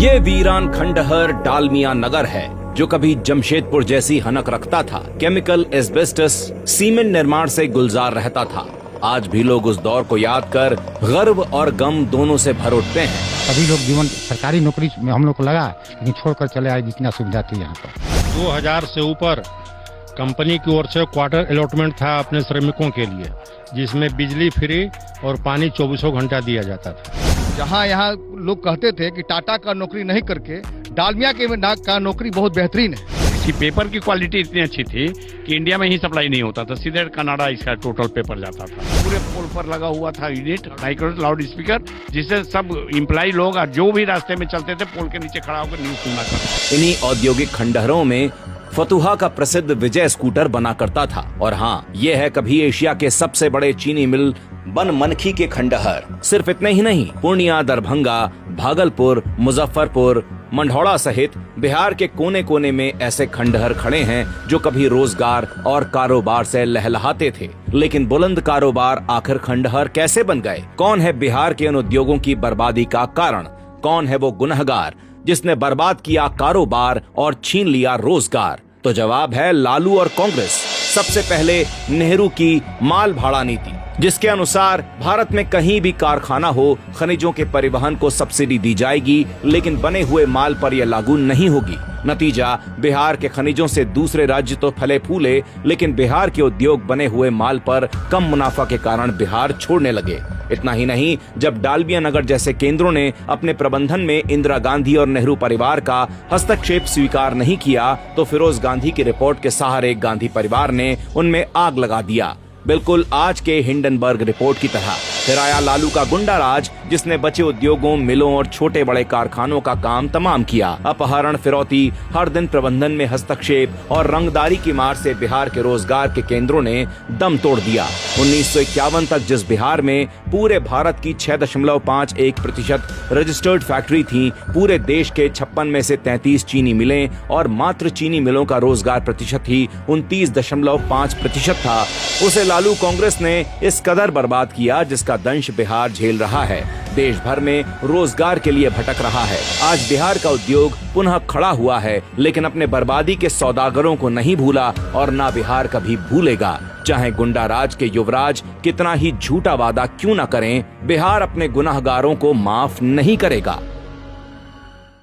ये वीरान खंडहर डालमिया नगर है जो कभी जमशेदपुर जैसी हनक रखता था। केमिकल, एस्बेस्टस, सीमेंट निर्माण से गुलजार रहता था। आज भी लोग उस दौर को याद कर गर्व और गम दोनों से भर उठते हैं। सभी लोग जीवन सरकारी नौकरी में हम लोग को लगा, लेकिन छोड़कर चले आए जितना सुविधा थी यहाँ पर। 2000 से ऊपर कंपनी की ओर से क्वार्टर अलॉटमेंट था अपने श्रमिकों के लिए, जिसमें बिजली फ्री और पानी 24 घंटा दिया जाता था। जहाँ यहाँ लोग कहते थे कि टाटा का नौकरी नहीं करके डालमिया के का नौकरी बहुत बेहतरीन है। इसकी पेपर की क्वालिटी इतनी अच्छी थी कि इंडिया में ही सप्लाई नहीं होता था, सीधे कनाडा इसका टोटल पेपर जाता था। पूरे पोल पर लगा हुआ था यूनिट माइक्रो लाउड स्पीकर, जिससे सब इम्प्लाई लोग जो भी रास्ते में चलते थे पोल के नीचे खड़ा होकर न्यूज सुनना करते। इन्हीं औद्योगिक खंडहरों में फतुहा का प्रसिद्ध विजय स्कूटर बना करता था। और हाँ, ये है कभी एशिया के सबसे बड़े चीनी मिल बनमनखी के खंडहर। सिर्फ इतने ही नहीं, पूर्णिया, दरभंगा, भागलपुर, मुजफ्फरपुर, मंढौड़ा सहित बिहार के कोने कोने में ऐसे खंडहर खड़े हैं जो कभी रोजगार और कारोबार से लहलहाते थे। लेकिन बुलंद कारोबार आखिर खंडहर कैसे बन गए? कौन है बिहार के इन उद्योगों की बर्बादी का कारण? कौन है वो गुनहगार जिसने बर्बाद किया कारोबार और छीन लिया रोजगार? तो जवाब है लालू और कांग्रेस। सबसे पहले नेहरू की माल भाड़ा नीति, जिसके अनुसार भारत में कहीं भी कारखाना हो, खनिजों के परिवहन को सब्सिडी दी जाएगी, लेकिन बने हुए माल पर यह लागू नहीं होगी। नतीजा, बिहार के खनिजों से दूसरे राज्य तो फले फूले, लेकिन बिहार के उद्योग बने हुए माल पर कम मुनाफा के कारण बिहार छोड़ने लगे। इतना ही नहीं, जब डालमिया नगर जैसे केंद्रों ने अपने प्रबंधन में इंदिरा गांधी और नेहरू परिवार का हस्तक्षेप स्वीकार नहीं किया, तो फिरोज गांधी की रिपोर्ट के सहारे गांधी परिवार ने उनमें आग लगा दिया, बिल्कुल आज के हिंडनबर्ग रिपोर्ट की तरह। फिर आया लालू का गुंडा राज, जिसने बचे उद्योगों, मिलों और छोटे बड़े कारखानों का काम तमाम किया। अपहरण, फिरौती, हर दिन प्रबंधन में हस्तक्षेप और रंगदारी की मार से बिहार के रोजगार के केंद्रों ने दम तोड़ दिया। 1951 तक जिस बिहार में पूरे भारत की 6.51% रजिस्टर्ड फैक्ट्री थी, पूरे देश के 56 में से 33 चीनी मिलें और मात्र चीनी मिलों का रोजगार प्रतिशत ही 29.5% था, उसे लालू कांग्रेस ने इस कदर बर्बाद किया जिसका दंश बिहार झेल रहा है। देश भर में रोजगार के लिए भटक रहा है। आज बिहार का उद्योग पुनः खड़ा हुआ है, लेकिन अपने बर्बादी के सौदागरों को नहीं भूला और ना बिहार कभी भूलेगा। चाहे गुंडा राज के युवराज कितना ही झूठा वादा क्यों न करें, बिहार अपने गुनाहगारों को माफ नहीं करेगा।